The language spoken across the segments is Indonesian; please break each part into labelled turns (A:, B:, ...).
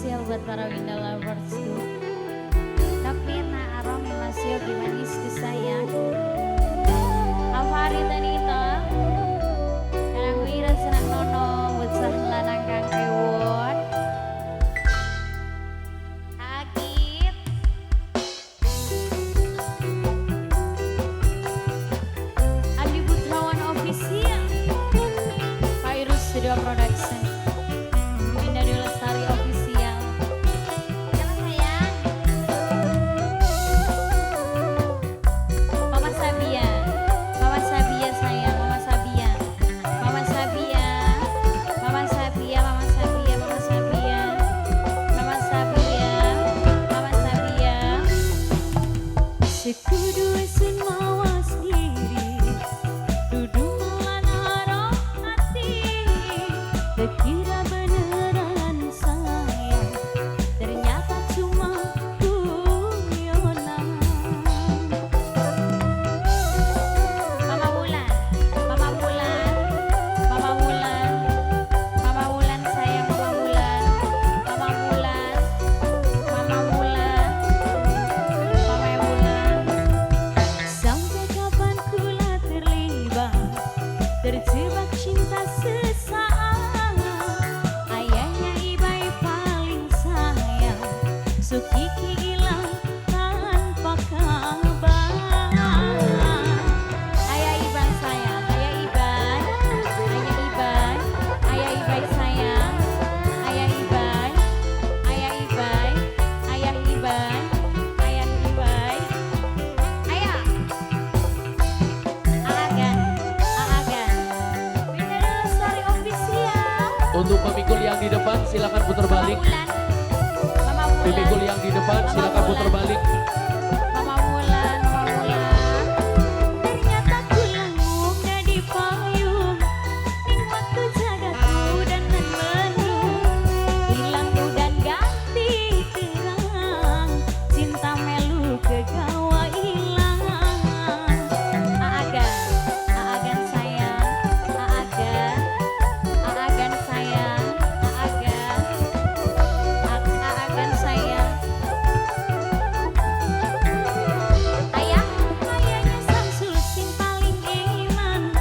A: spesial buat para Winda Loversku. Novina, Aromi, Mas Yogi, Manis disayang. Afari Tanita, Kanang Wira Senang Nono, buat Sahlanang Kang Ewon. Akit, Andi Putrawan Official, Virus Studio Production. Terjebak cinta sesaat, ayahnya Ibai paling sayang, Sukiki hilang tanpa kabar. Ayah Ibai sayang, ayah Ibai, ayah Ibai, ayah Ibai sayang, ayah Ibai, ayah Ibai, ayah Ibai, ayah Ibai, ayah
B: Untuk pemikul yang di depan silakan putar balik. Pemikul yang di depan silakan putar balik.
A: Mama Wulan, ternyata kulang muda di payung, ning waktu jagatku dan menung, hilang dan ganti terang, cinta melu ke gawa ilang. Aagan sayang, Aagan sayang, Aagan sayang. Ayahnya Samsul sing paling iman,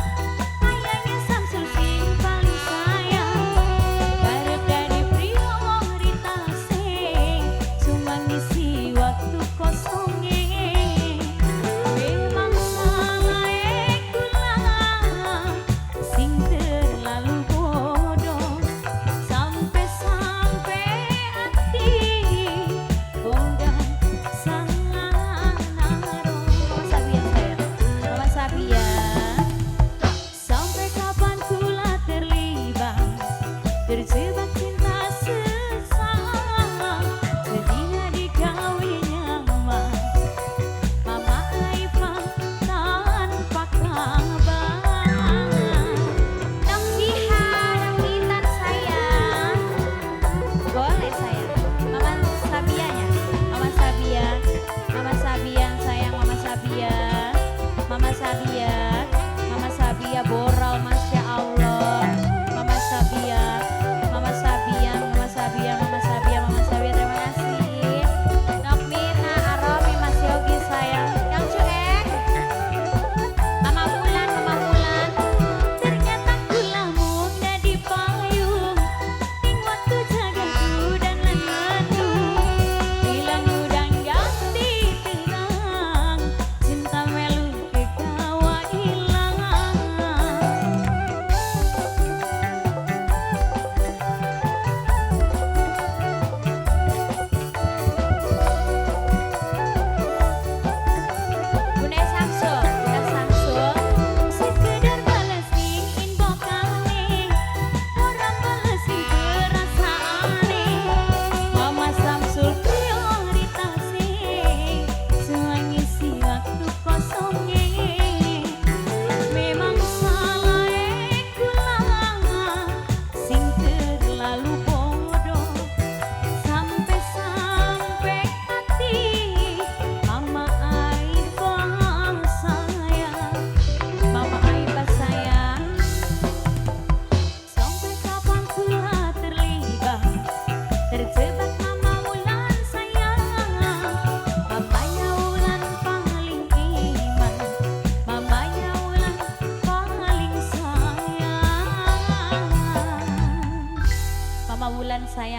A: ayahnya Samsul sing paling sayang, barep dari prioritas cuma ngisi waktu kosongnya. Memang salah kula sing terlalu bodoh, sampai hati gondang salah naruh. Mama Sabia, sampai kapan kula terjebak cinta sesaat, sedihnya digawe nyaman, Mama Aifah tanpa kabar. Nasihat Witan sayang, boleh sayang. Mama Sabianya, Mama Sabia, Mama Sabian sayang, Mama Sabia, Mama Sabia, Mama Sabia boral masya Allah, Mama Sabia, Mama Sabia. dan sayang.